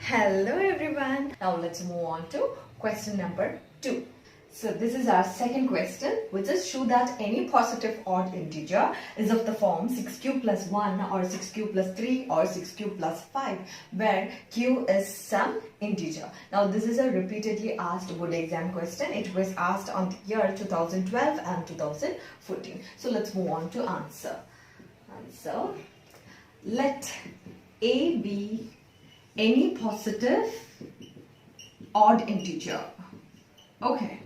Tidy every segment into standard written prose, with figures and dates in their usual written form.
Hello everyone. Now let's move on to question number 2. So this is our second question, which is show that any positive odd integer is of the form 6q plus 1 or 6q plus 3 or 6q plus 5, where q is some integer. Now this is a repeatedly asked board exam question. It was asked on the year 2012 and 2014. So let's move on to answer. Let a be any positive odd integer. Okay.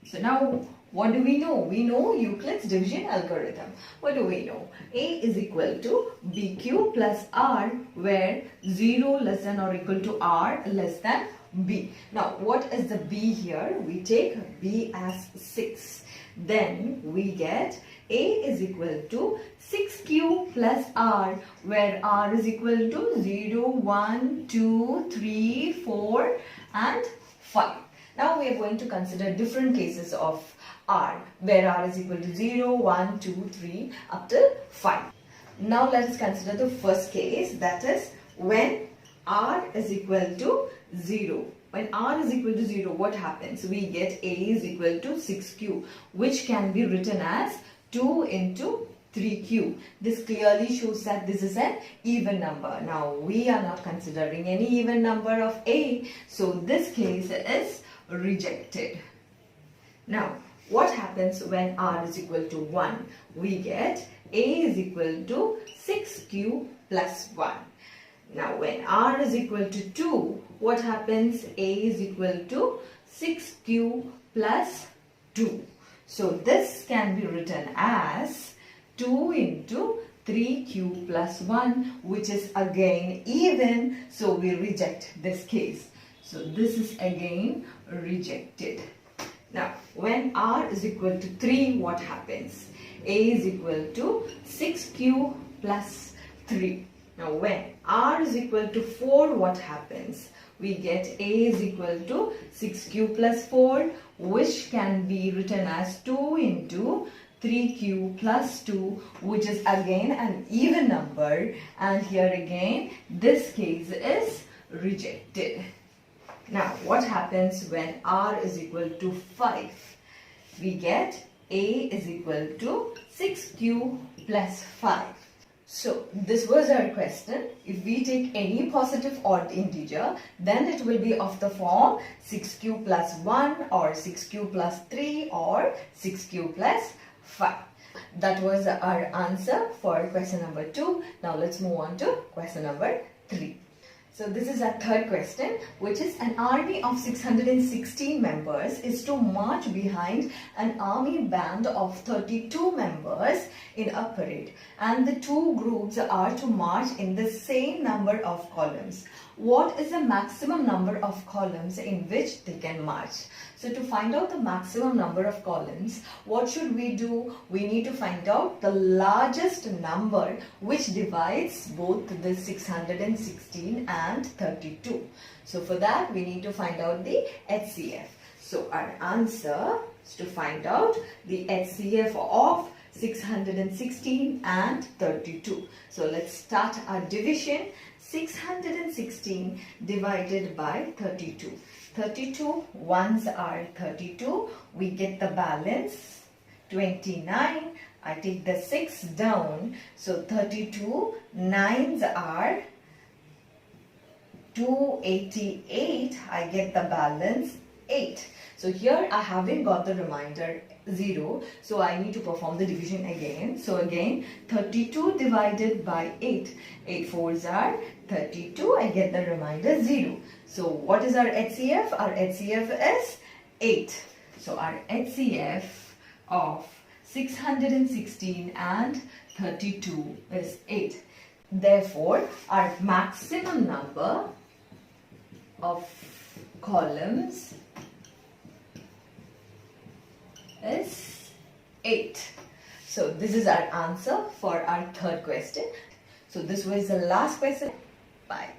So now what do we know? We know Euclid's division algorithm. What do we know? A is equal to bq plus r, where 0 less than or equal to r less than b. Now what is the b here? We take b as 6. Then we get a is equal to 6q plus r, where r is equal to 0, 1, 2, 3, 4 and 5. Now we are going to consider different cases of r, where r is equal to 0, 1, 2, 3 up to 5. Now let us consider the first case, that is when r is equal to 0. When r is equal to 0, what happens? We get a is equal to 6q, which can be written as 2 into 3q. This clearly shows that this is an even number. Now we are not considering any even number of a, so this case is rejected. Now what happens when r is equal to 1? We get a is equal to 6q plus 1. Now when r is equal to 2, what happens? A is equal to 6q plus 2. So this can be written as 2 into 3q plus 1, which is again even, so we reject this case. So this is again rejected. Now when r is equal to 3, what happens? A is equal to 6q plus 3. Now when r is equal to 4, what happens? We get a is equal to 6q plus 4, which can be written as 2 into 3q plus 2, which is again an even number, and here again this case is rejected. Now what happens when r is equal to 5? We get a is equal to 6q plus 5. So this was our question. If we take any positive odd integer, then it will be of the form 6q plus 1 or 6q plus 3 or 6q plus 5. That was our answer for question number 2. Now let's move on to question number 3. So this is our third question, which is an army of 616 members is to march behind an army band of 32 members in a parade, and the two groups are to march in the same number of columns. What is the maximum number of columns in which they can march? So to find out the maximum number of columns, what should we do? We need to find out the largest number which divides both the 616 and 32. So for that we need to find out the HCF. So our answer is to find out the HCF of 616 and 32. So let's start our division. 616 divided by 32. 32 ones are 32. We get the balance 29. I take the 6 down. So 32 nines are 288. I get the balance 8. So here I haven't got the remainder 0. So I need to perform the division again. So again 32 divided by 8. 8 fours are 32. I get the remainder 0. So what is our HCF? Our HCF is 8. So our HCF of 616 and 32 is 8. Therefore our maximum number of columns is 8. So this is our answer for our third question. So this was the last question. Bye.